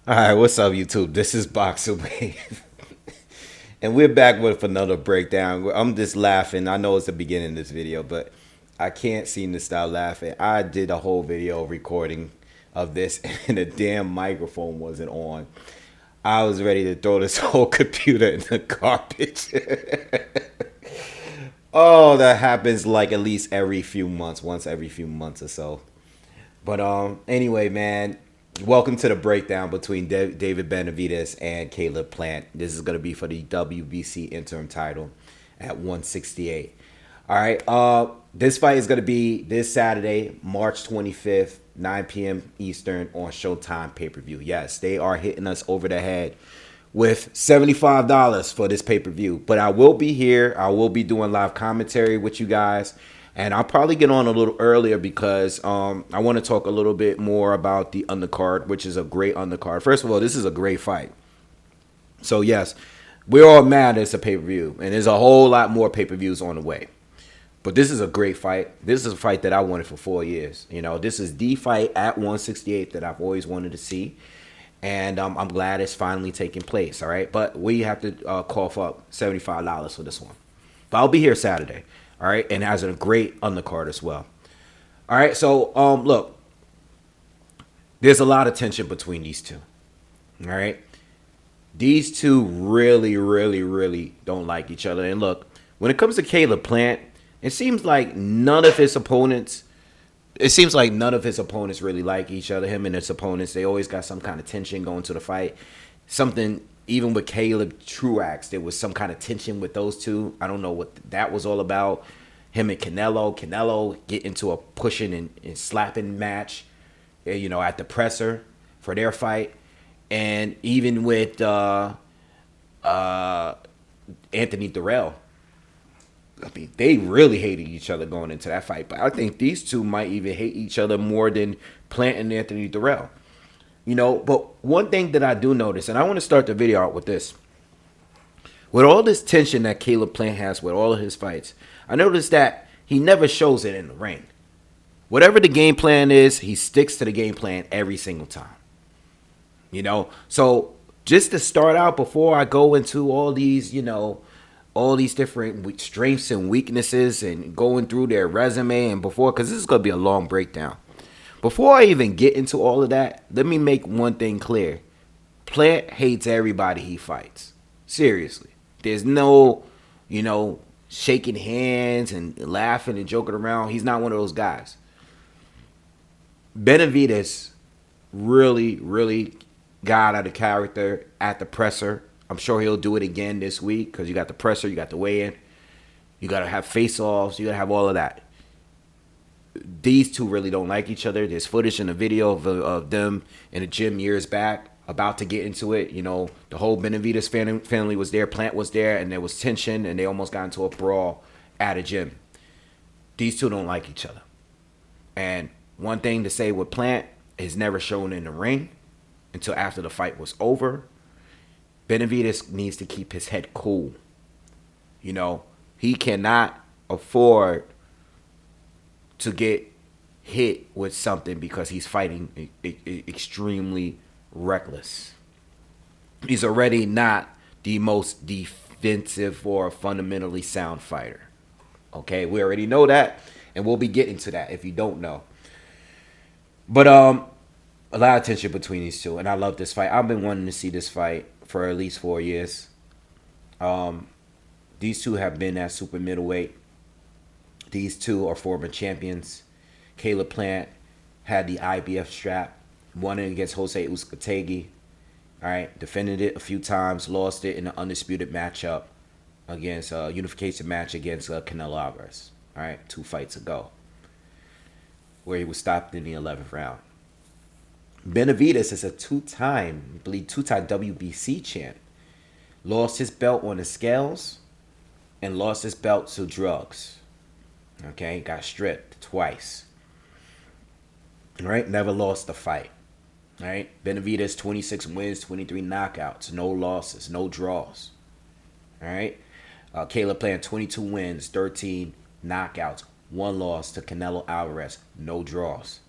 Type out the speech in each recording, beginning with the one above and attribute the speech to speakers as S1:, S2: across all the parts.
S1: All right, what's up, YouTube? This is Boxingwave, and we're back with another breakdown. I'm just laughing. I know it's the beginning of this video, but I can't seem to stop laughing. I did a whole video recording of this, and the damn microphone wasn't on. I was ready to throw this whole computer in the garbage. Oh, that happens like at least every few months, once every few months or so. But anyway, man, welcome to the breakdown between David Benavidez and Caleb Plant. This is gonna be for the WBC interim title at 168. All right. This fight is gonna be this Saturday, March 25th, 9 p.m. Eastern on Showtime pay-per-view. Yes, they are hitting us over the head with $75 for this pay-per-view. But I will be here. I will be doing live commentary with you guys. And I'll probably get on a little earlier because I want to talk a little bit more about the undercard, which is a great undercard. First of all, this is a great fight. So, yes, we're all mad it's a pay-per-view. And there's a whole lot more pay-per-views on the way. But this is a great fight. This is a fight that I wanted for 4 years. You know, this is the fight at 168 that I've always wanted to see. And I'm glad it's finally taking place, all right? But we have to cough up $75 for this one. But I'll be here Saturday, all right? And has a great undercard as well. All right, so look, there's a lot of tension between these two, all right? These two really, really, really don't like each other. And look, when it comes to Caleb Plant, it seems like none of his opponents really like each other. Him and his opponents, they always got some kind of tension going to the fight. Something, even with Caleb Truax, there was some kind of tension with those two. I don't know what that was all about. Him and Canelo get into a pushing and slapping match, you know, at the presser for their fight. And even with Anthony Durrell, I mean, they really hated each other going into that fight. But I think these two might even hate each other more than Plant and Anthony Durrell. You know, but one thing that I do notice, and I want to start the video out with this. With all this tension that Caleb Plant has with all of his fights, I noticed that he never shows it in the ring. Whatever the game plan is, he sticks to the game plan every single time. You know, so just to start out, before I go into all these, you know, all these different strengths and weaknesses and going through their resume and before, because this is going to be a long breakdown. Before I even get into all of that, let me make one thing clear. Plant hates everybody he fights. Seriously. There's no, you know, shaking hands and laughing and joking around. He's not one of those guys. Benavidez really, really got out of character at the presser. I'm sure he'll do it again this week because you got the presser, you got the weigh-in, you got to have face-offs, you got to have all of that. These two really don't like each other. There's footage in the video of them in the gym years back about to get into it. You know, the whole Benavidez family was there, Plant was there, and there was tension, and they almost got into a brawl at a gym. These two don't like each other. And one thing to say with Plant is never shown in the ring until after the fight was over. Benavidez needs to keep his head cool. You know, he cannot afford to get hit with something because he's fighting extremely reckless. He's already not the most defensive or fundamentally sound fighter. Okay, we already know that, and we'll be getting to that if you don't know. But a lot of tension between these two, and I love this fight. I've been wanting to see this fight for at least 4 years. These two have been at super middleweight. These two are former champions. Caleb Plant had the IBF strap, won it against Jose Uzcategui. All right, defended it a few times, lost it in an undisputed matchup against a unification match against Canelo Alvarez. All right, 2 fights ago, where he was stopped in the 11th round. Benavidez is a two-time WBC champ. Lost his belt on the scales and lost his belt to drugs. Okay, got stripped twice. All right, never lost a fight. All right, Benavidez 26 wins, 23 knockouts, no losses, no draws. All right, Caleb Plant 22 wins, 13 knockouts, 1 loss to Canelo Alvarez, no draws.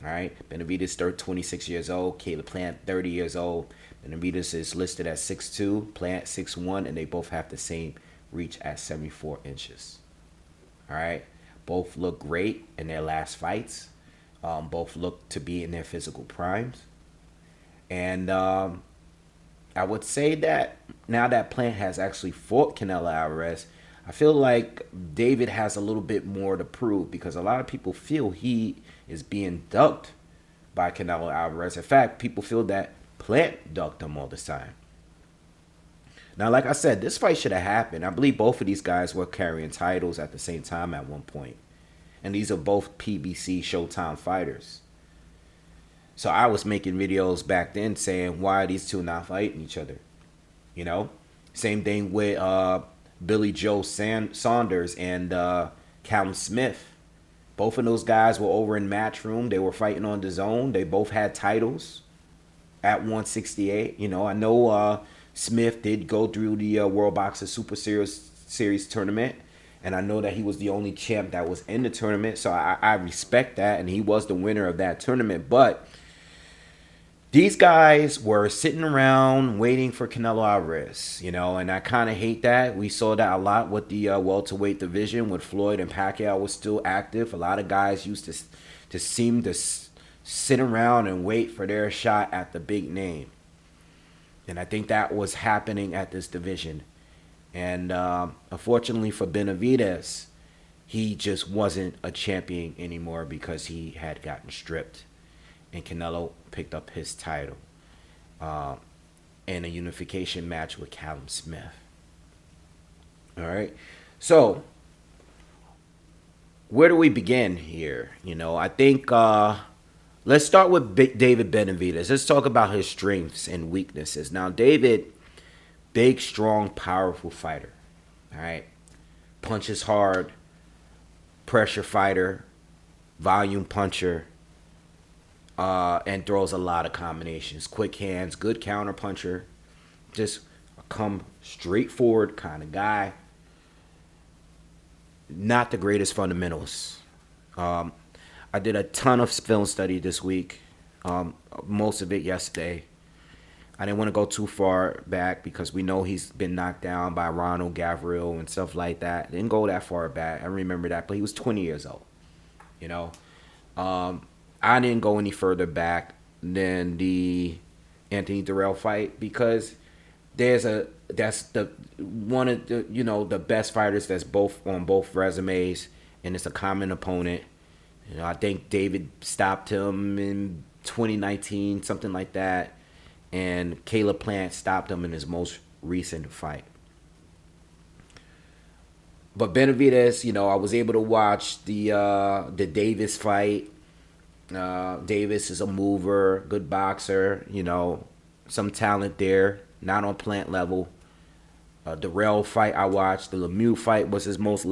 S1: All right, Benavidez 26 years old, Caleb Plant 30 years old. Benavidez is listed at 6'2", Plant 6'1", and they both have the same reach at 74 inches. All right, both look great in their last fights. Both look to be in their physical primes, and I would say that now that Plant has actually fought Canelo Alvarez, I feel like David has a little bit more to prove because a lot of people feel he is being ducked by Canelo Alvarez. In fact, people feel that Plant ducked him all the time. Now, like I said, this fight should have happened. I believe both of these guys were carrying titles at the same time at one point. And these are both PBC Showtime fighters. So I was making videos back then saying, why are these two not fighting each other? You know? Same thing with Billy Joe Saunders and Callum Smith. Both of those guys were over in Matchroom. They were fighting on the zone. They both had titles at 168. You know, I know Smith did go through the World Boxer Super Series tournament. And I know that he was the only champ that was in the tournament. So I respect that. And he was the winner of that tournament. But these guys were sitting around waiting for Canelo Alvarez, you know, and I kind of hate that. We saw that a lot with the welterweight division when Floyd and Pacquiao was still active. A lot of guys used to seem to sit around and wait for their shot at the big name. And I think that was happening at this division. And unfortunately for Benavidez, he just wasn't a champion anymore because he had gotten stripped. And Canelo picked up his title in a unification match with Callum Smith. All right. So where do we begin here? You know, I think let's start with David Benavidez. Let's talk about his strengths and weaknesses. Now, David, big, strong, powerful fighter. All right. Punches hard, pressure fighter, volume puncher. And throws a lot of combinations. Quick hands, good counter puncher. Just a come straight forward kind of guy. Not the greatest fundamentals. I did a ton of film study this week. Most of it yesterday. I didn't want to go too far back because we know he's been knocked down by Ronald Gavril and stuff like that. Didn't go that far back. I remember that, but he was 20 years old. You know. I didn't go any further back than the Anthony Durrell fight because that's the one of the, you know, the best fighters that's both on both resumes, and it's a common opponent. You know, I think David stopped him in 2019, something like that, and Caleb Plant stopped him in his most recent fight. But Benavidez, you know, I was able to watch the Davis fight. Davis is a mover, good boxer, you know, some talent there, not on Plant level. Durrell fight I watched, the Lemieux fight was his most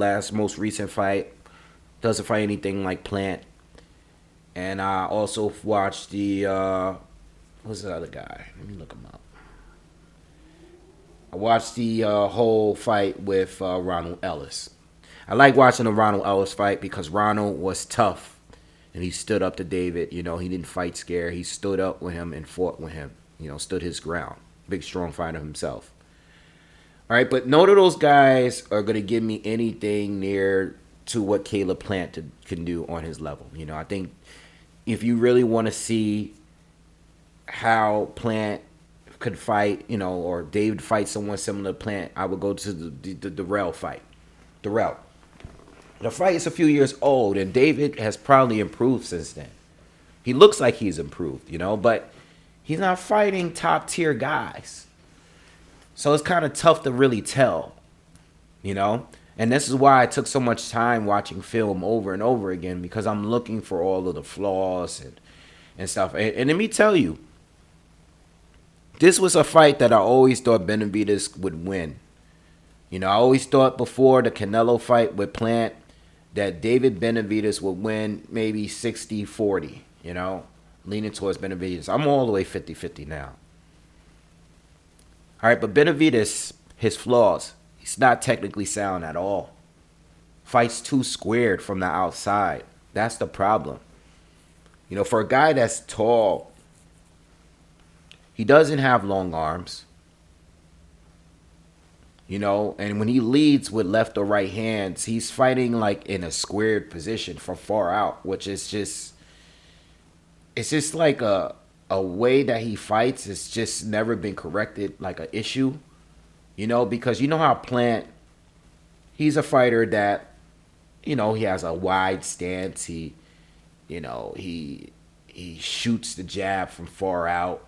S1: recent fight. Doesn't fight anything like Plant. And I also watched the what's the other guy? Let me look him up. I watched the whole fight with Ronald Ellis. I like watching the Ronald Ellis fight because Ronald was tough. And he stood up to David. You know, he didn't fight scared. He stood up with him and fought with him. You know, stood his ground. Big, strong fighter himself. All right, but none of those guys are going to give me anything near to what Caleb Plant can do on his level. You know, I think if you really want to see how Plant could fight, you know, or David fight someone similar to Plant, I would go to the Durrell fight. Durrell. The fight is a few years old, and David has probably improved since then. He looks like he's improved, you know, but he's not fighting top-tier guys. So it's kind of tough to really tell, you know. And this is why I took so much time watching film over and over again, because I'm looking for all of the flaws and stuff. And let me tell you, this was a fight that I always thought Benavidez would win. You know, I always thought before the Canelo fight with Plant that David Benavidez would win maybe 60-40, you know, leaning towards Benavidez. I'm all the way 50-50 now. All right, but Benavidez, his flaws, he's not technically sound at all. Fights too squared from the outside. That's the problem. For a guy that's tall, he doesn't have long arms. And when he leads with left or right hands, he's fighting like in a squared position from far out, which is just, it's just like a way that he fights. It's just never been corrected, like an issue, because how Plant, he's a fighter that, he has a wide stance. He shoots the jab from far out.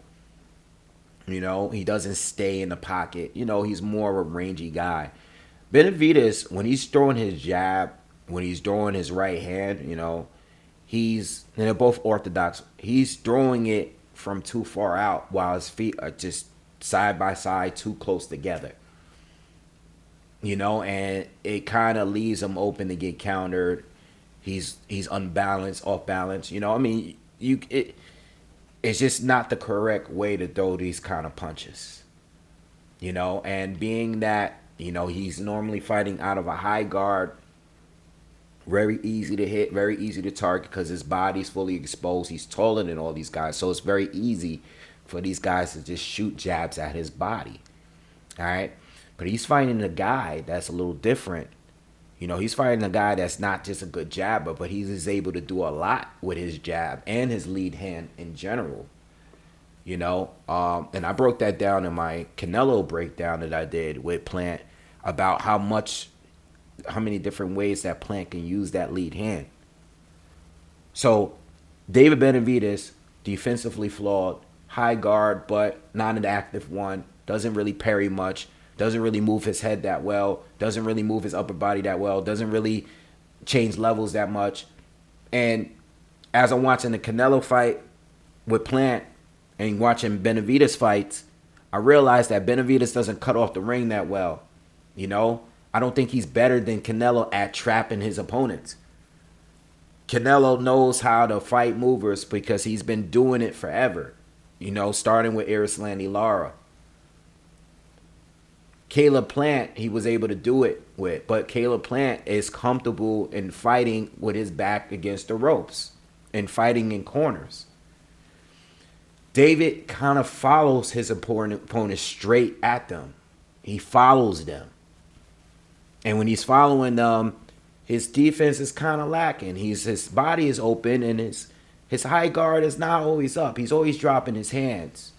S1: He doesn't stay in the pocket. He's more of a rangy guy. Benavidez, when he's throwing his jab, when he's throwing his right hand, and they're both orthodox. He's throwing it from too far out while his feet are just side by side, too close together. And it kind of leaves him open to get countered. He's unbalanced, off balance. It's just not the correct way to throw these kind of punches. And being that, he's normally fighting out of a high guard, very easy to hit, very easy to target because his body's fully exposed. He's taller than all these guys. So it's very easy for these guys to just shoot jabs at his body. All right? But he's fighting a guy that's a little different. He's fighting a guy that's not just a good jabber, but he's able to do a lot with his jab and his lead hand in general. And I broke that down in my Canelo breakdown that I did with Plant about how many different ways that Plant can use that lead hand. So David Benavidez, defensively flawed, high guard, but not an active one, doesn't really parry much. Doesn't really move his head that well. Doesn't really move his upper body that well. Doesn't really change levels that much. And as I'm watching the Canelo fight with Plant and watching Benavidez fights, I realized that Benavidez doesn't cut off the ring that well. I don't think he's better than Canelo at trapping his opponents. Canelo knows how to fight movers because he's been doing it forever. Starting with Erislandy Lara. Caleb Plant, he was able to do it with, but Caleb Plant is comfortable in fighting with his back against the ropes and fighting in corners. David kind of follows his opponent straight at them. He follows them. And when he's following them, his defense is kind of lacking. His body is open and his high guard is not always up. He's always dropping his hands.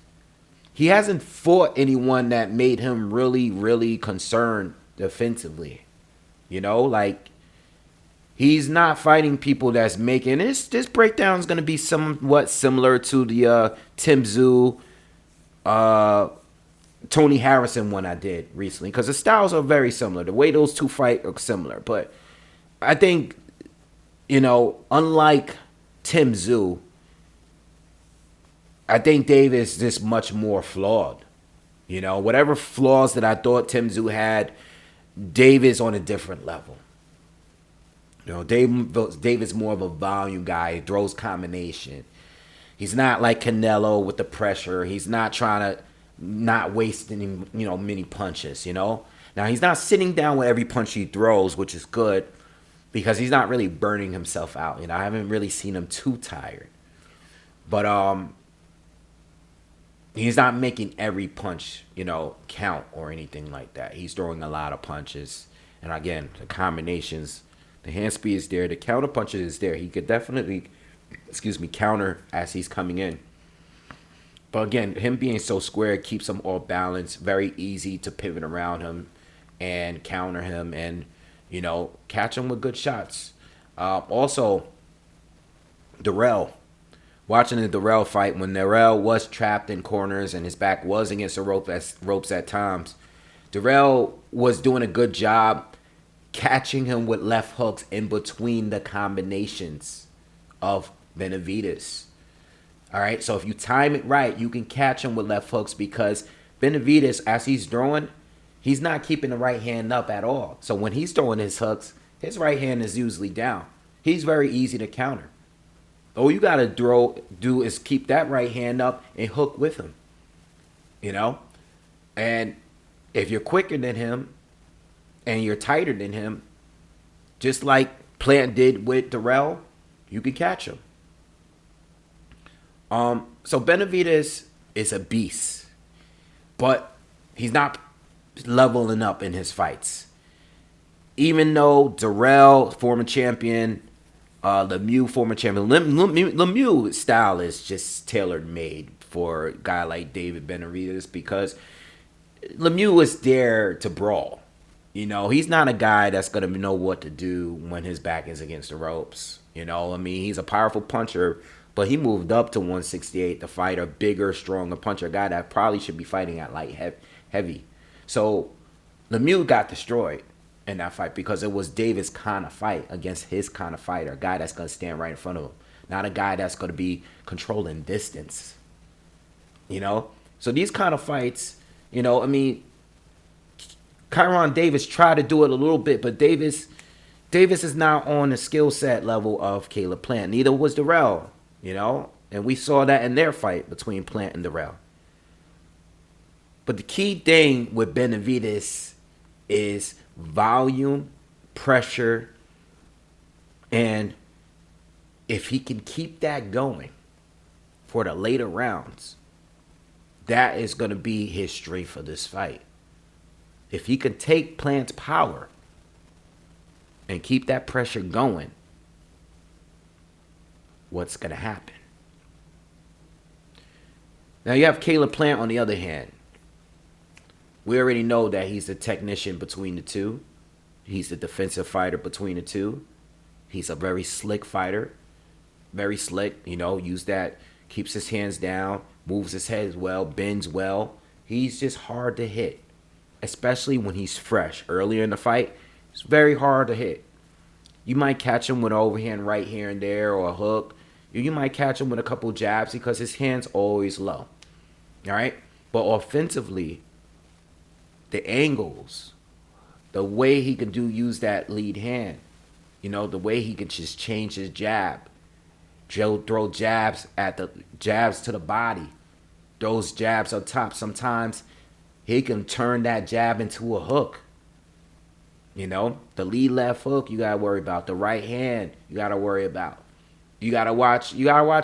S1: He hasn't fought anyone that made him really, really concerned defensively. He's not fighting people that's making this breakdown is going to be somewhat similar to the Tim Tszyu, Tony Harrison one I did recently because the styles are very similar. The way those two fight are similar. But I think, unlike Tim Tszyu, I think Dave is just much more flawed. Whatever flaws that I thought Tim Tszyu had, Dave is on a different level. Dave is more of a volume guy. He throws combination. He's not like Canelo with the pressure. He's not trying to not waste any, many punches, Now, he's not sitting down with every punch he throws, which is good because he's not really burning himself out. I haven't really seen him too tired. But, he's not making every punch, count or anything like that. He's throwing a lot of punches. And again, the combinations, the hand speed is there. The counter punches is there. He could definitely, counter as he's coming in. But again, him being so square keeps him all balanced. Very easy to pivot around him and counter him and, catch him with good shots. Also, Darrell. Watching the Darrell fight, when Darrell was trapped in corners and his back was against the ropes at times, Darrell was doing a good job catching him with left hooks in between the combinations of Benavidez. All right, so if you time it right, you can catch him with left hooks because Benavidez, as he's throwing, he's not keeping the right hand up at all. So when he's throwing his hooks, his right hand is usually down. He's very easy to counter. All you got to do is keep that right hand up and hook with him. And if you're quicker than him and you're tighter than him, just like Plant did with Darrell, you can catch him. So Benavidez is a beast, but he's not leveling up in his fights. Even though Darrell, former champion, Lemieux, former champion, Lemieux style is just tailor made for a guy like David Benavidez because Lemieux is there to brawl. You know, he's not a guy that's going to know what to do when his back is against the ropes. You know, I mean, he's a powerful puncher, but he moved up to 168 to fight a bigger, stronger puncher, a guy that probably should be fighting at light heavy. So Lemieux got destroyed in that fight because it was David's kind of fight against his kind of fighter, a guy that's going to stand right in front of him, not a guy that's going to be controlling distance. You know? So these kind of fights, you know, I mean, Kyron Davis tried to do it a little bit, but Davis is not on the skill set level of Caleb Plant. Neither was Darrell, you know? And we saw that in their fight between Plant and Darrell. But the key thing with Benavidez is volume, pressure, and if he can keep that going for the later rounds, that is going to be his strength for this fight. If he can take Plant's power and keep that pressure going, what's going to happen? Now you have Caleb Plant on the other hand. We already know that he's the technician between the two. He's the defensive fighter between the two. He's a very slick fighter. Very slick, you know, keeps his hands down, moves his head as well, bends well. He's just hard to hit, especially when he's fresh. Earlier in the fight, it's very hard to hit. You might catch him with an overhand right here and there or a hook. You might catch him with a couple jabs because his hand's always low. All right? But offensively, the angles, the way he can use that lead hand, you know, the way he can just change his jab, throw jabs to the body, those jabs up top. Sometimes he can turn that jab into a hook. You know, the lead left hook you gotta worry about. The right hand you gotta worry about. You gotta watch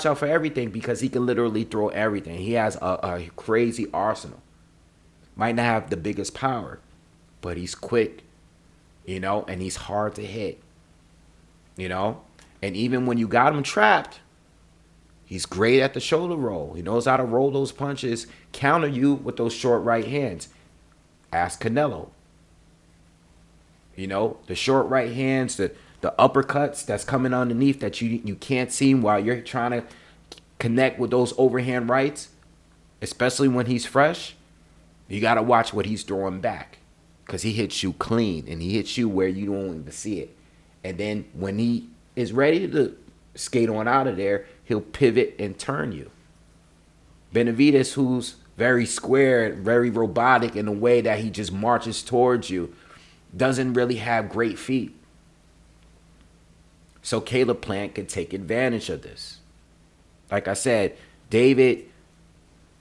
S1: out for everything because he can literally throw everything. He has a crazy arsenal. Might not have the biggest power, but he's quick, you know, and he's hard to hit, you know. And even when you got him trapped, he's great at the shoulder roll. He knows how to roll those punches, counter you with those short right hands. Ask Canelo. You know, the short right hands, the uppercuts that's coming underneath that you can't see while you're trying to connect with those overhand rights, especially when he's fresh. You got to watch what he's throwing back because he hits you clean and he hits you where you don't even see it. And then when he is ready to skate on out of there, he'll pivot and turn you. Benavidez, who's very square, very robotic in the way that he just marches towards you, doesn't really have great feet. So Caleb Plant could take advantage of this. Like I said, David,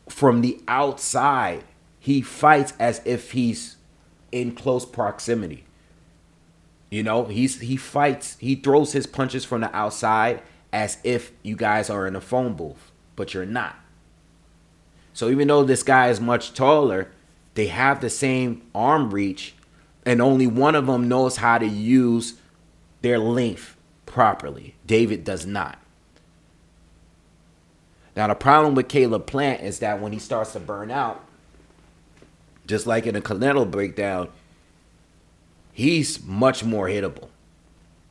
S1: from the outside, he fights as if he's in close proximity. You know, he fights, he throws his punches from the outside as if you guys are in a phone booth, but you're not. So even though this guy is much taller, they have the same arm reach, and only one of them knows how to use their length properly. David does not. Now, the problem with Caleb Plant is that when he starts to burn out, just like in a Canelo breakdown, he's much more hittable.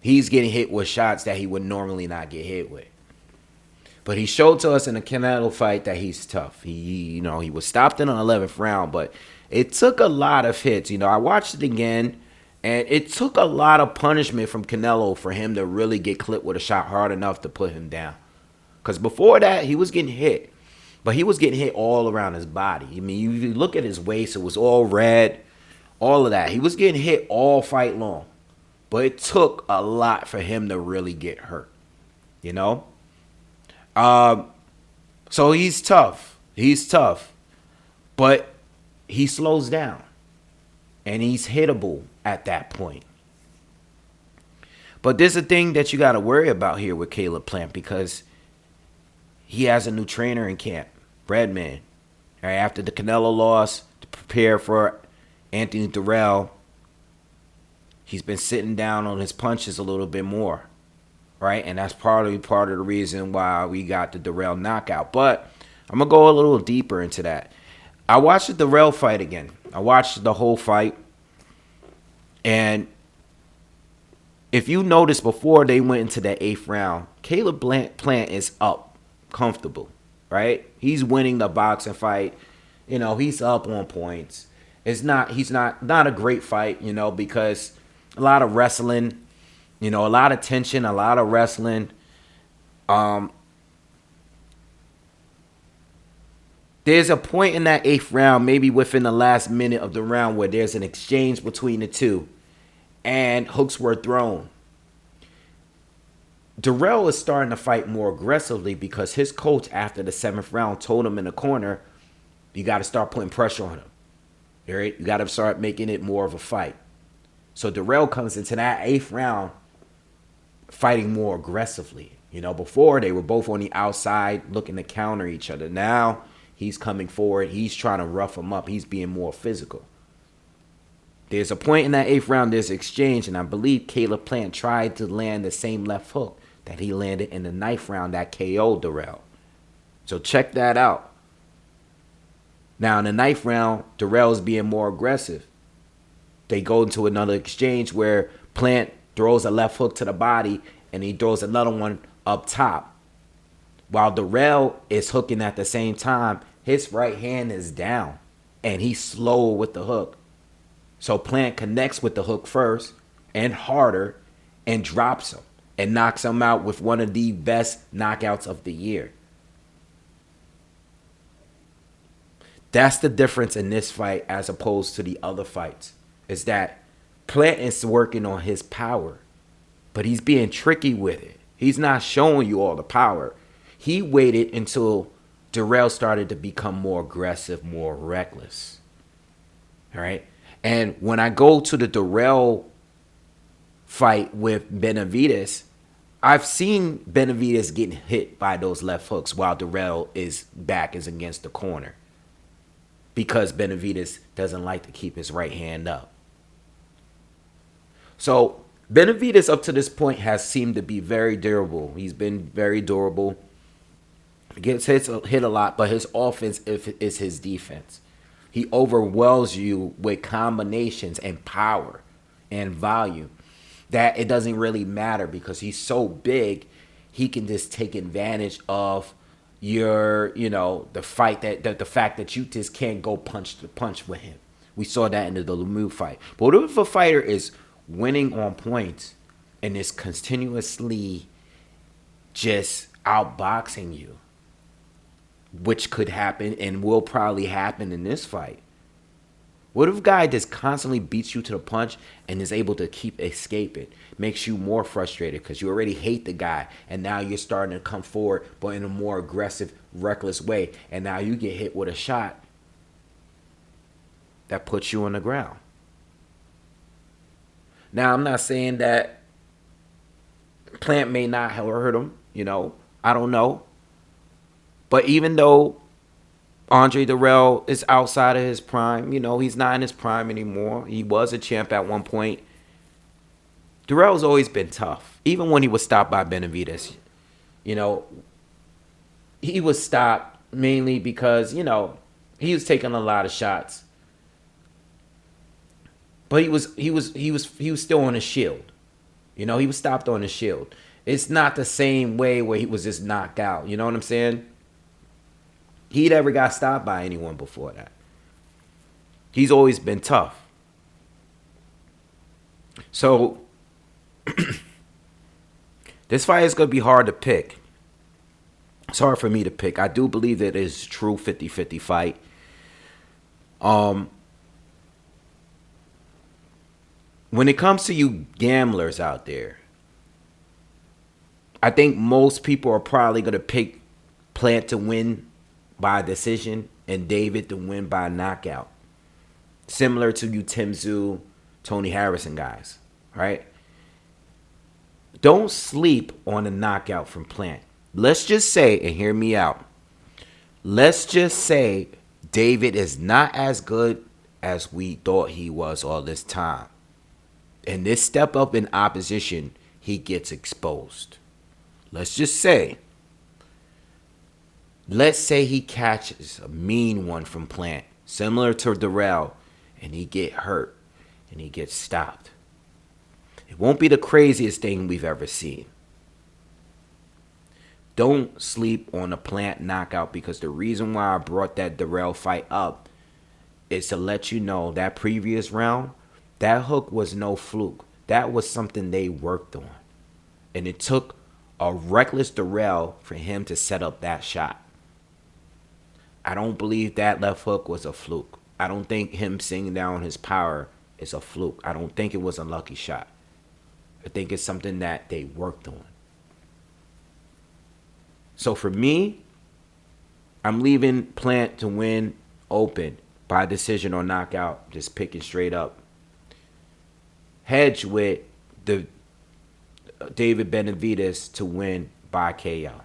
S1: He's getting hit with shots that he would normally not get hit with. But he showed to us in the Canelo fight that he's tough. He was stopped in the 11th round, but it took a lot of hits. You know, I watched it again, and it took a lot of punishment from Canelo for him to really get clipped with a shot hard enough to put him down. Because before that, he was getting hit. But he was getting hit all around his body. I mean, you look at his waist, it was all red, all of that. He was getting hit all fight long. But it took a lot for him to really get hurt, you know? So he's tough. He's tough. But he slows down. And he's hittable at that point. But there's a thing that you got to worry about here with Caleb Plant because he has a new trainer in camp, Breadman. All right, after the Canelo loss, to prepare for Anthony Durrell, he's been sitting down on his punches a little bit more, right? And that's probably part of the reason why we got the Durrell knockout. But I'm going to go a little deeper into that. I watched the Durrell fight again. I watched the whole fight. And if you notice, before they went into that 8th round, Caleb Plant is up comfortable, right? He's winning the boxing fight. You know, he's up on points. He's not a great fight, you know, because a lot of wrestling, you know, a lot of tension, a lot of wrestling. There's a point in that 8th round, maybe within the last minute of the round, where there's an exchange between the two, and hooks were thrown. Durrell is starting to fight more aggressively because his coach, after the 7th round, told him in the corner, you got to start putting pressure on him. All right? You got to start making it more of a fight. So Durrell comes into that 8th round fighting more aggressively. You know, before they were both on the outside looking to counter each other. Now he's coming forward. He's trying to rough him up. He's being more physical. There's a point in that 8th round, there's exchange, and I believe Caleb Plant tried to land the same left hook that he landed in the 9th round that KO'd Durrell. So check that out. Now in the 9th round, Durrell's being more aggressive. They go into another exchange where Plant throws a left hook to the body and he throws another one up top. While Durrell is hooking at the same time, his right hand is down and he's slow with the hook. So Plant connects with the hook first and harder and drops him and knocks him out with one of the best knockouts of the year. That's the difference in this fight as opposed to the other fights, is that Plant is working on his power, but he's being tricky with it. He's not showing you all the power. He waited until Durrell started to become more aggressive, more reckless. All right? And when I go to the Durrell fight with Benavidez, I've seen Benavidez getting hit by those left hooks while Durrell is back is against the corner, because Benavidez doesn't like to keep his right hand up. So Benavidez up to this point has seemed to be very durable. He's been very durable. He gets hit a lot, but his offense is his defense. He overwhelms you with combinations and power and volume that it doesn't really matter, because he's so big, he can just take advantage of your, you know, the fact that you just can't go punch to punch with him. We saw that in the Lemieux fight. But what if a fighter is winning on points and is continuously just outboxing you, which could happen and will probably happen in this fight? What if a guy just constantly beats you to the punch and is able to keep escaping? Makes you more frustrated because you already hate the guy, and now you're starting to come forward, but in a more aggressive, reckless way, and now you get hit with a shot that puts you on the ground. Now, I'm not saying that Plant may not have hurt him, you know, I don't know. But even though Andre Durrell is outside of his prime, you know, he's not in his prime anymore. He was a champ at one point. Durrell's always been tough. Even when he was stopped by Benavidez, you know, he was stopped mainly because, you know, he was taking a lot of shots. But he was still on his shield. You know, he was stopped on his shield. It's not the same way where he was just knocked out. You know what I'm saying? He never got stopped by anyone before that. He's always been tough. So this fight is going to be hard to pick. It's hard for me to pick. I do believe that it is a true 50-50 fight. When it comes to you gamblers out there, I think most people are probably going to pick Plant to win by decision and David to win by knockout. Similar to you Tim Tszyu, Tony Harrison guys, right? Don't sleep on a knockout from Plant. Let's just say, and hear me out. Let's just say David is not as good as we thought he was all this time. And this step up in opposition, he gets exposed. Let's just say, let's say he catches a mean one from Plant, similar to Darrell, and he get hurt and he gets stopped. It won't be the craziest thing we've ever seen. Don't sleep on a Plant knockout, because the reason why I brought that Darrell fight up is to let you know that previous round, that hook was no fluke. That was something they worked on. And it took a reckless Darrell for him to set up that shot. I don't believe that left hook was a fluke. I don't think him singing down his power is a fluke. I don't think it was a lucky shot. I think it's something that they worked on. So for me, I'm leaving Plant to win open by decision or knockout, just picking straight up. Hedge with the David Benavidez to win by KO.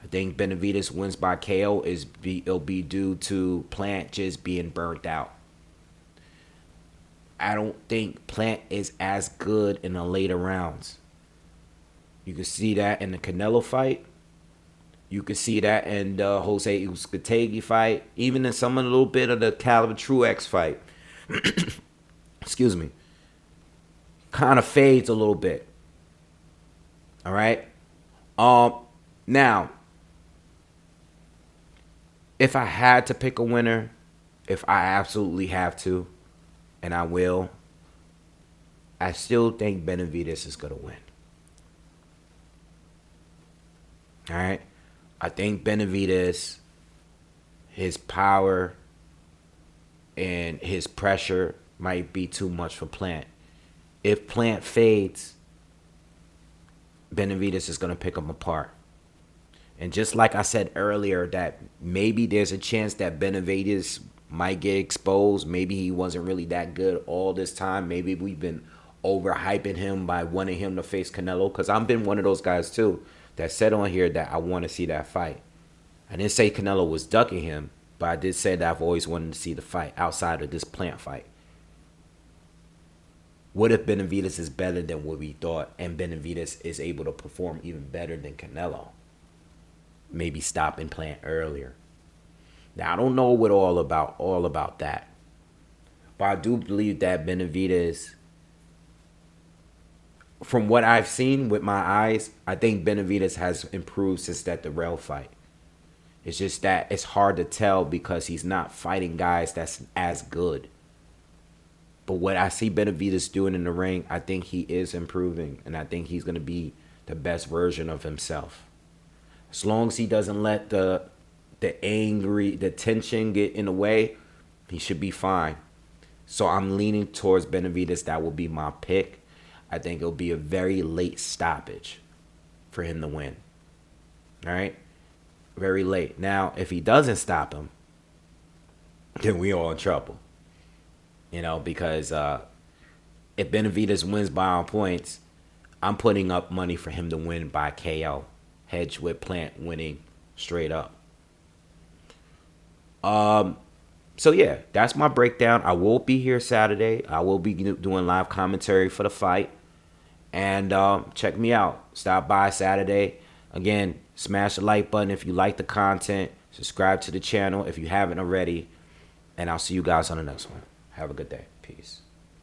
S1: I think Benavidez wins by KO. It'll be due to Plant just being burnt out. I don't think Plant is as good in the later rounds. You can see that in the Canelo fight. You can see that in the Jose Uzcategui fight. Even in some of a little bit of the Caliber Truex fight. Excuse me. Kind of fades a little bit. All right. Now, if I had to pick a winner, if I absolutely have to, and I will, I still think Benavidez is going to win. All right. I think Benavidez, his power and his pressure might be too much for Plant. If Plant fades, Benavidez is going to pick him apart. And just like I said earlier, that maybe there's a chance that Benavidez might get exposed. Maybe he wasn't really that good all this time. Maybe we've been overhyping him by wanting him to face Canelo. Because I've been one of those guys too that said on here that I want to see that fight. I didn't say Canelo was ducking him, but I did say that I've always wanted to see the fight outside of this Plant fight. What if Benavidez is better than what we thought, and Benavidez is able to perform even better than Canelo? Maybe stopping Plant earlier. Now, I don't know what all about that. But I do believe that Benavidez, from what I've seen with my eyes, I think Benavidez has improved since that Darrell fight. It's just that it's hard to tell because he's not fighting guys that's as good. But what I see Benavidez doing in the ring, I think he is improving. And I think he's going to be the best version of himself. As long as he doesn't let the tension get in the way, he should be fine. So I'm leaning towards Benavidez. That will be my pick. I think it'll be a very late stoppage for him to win. All right? Very late. Now, if he doesn't stop him, then we all in trouble. You know, because if Benavidez wins by points, I'm putting up money for him to win by KO. Hedge with Plant winning straight up. So yeah, that's my breakdown. I will be here Saturday. I will be doing live commentary for the fight. And check me out. Stop by Saturday. Again, smash the like button if you like the content. Subscribe to the channel if you haven't already. And I'll see you guys on the next one. Have a good day. Peace.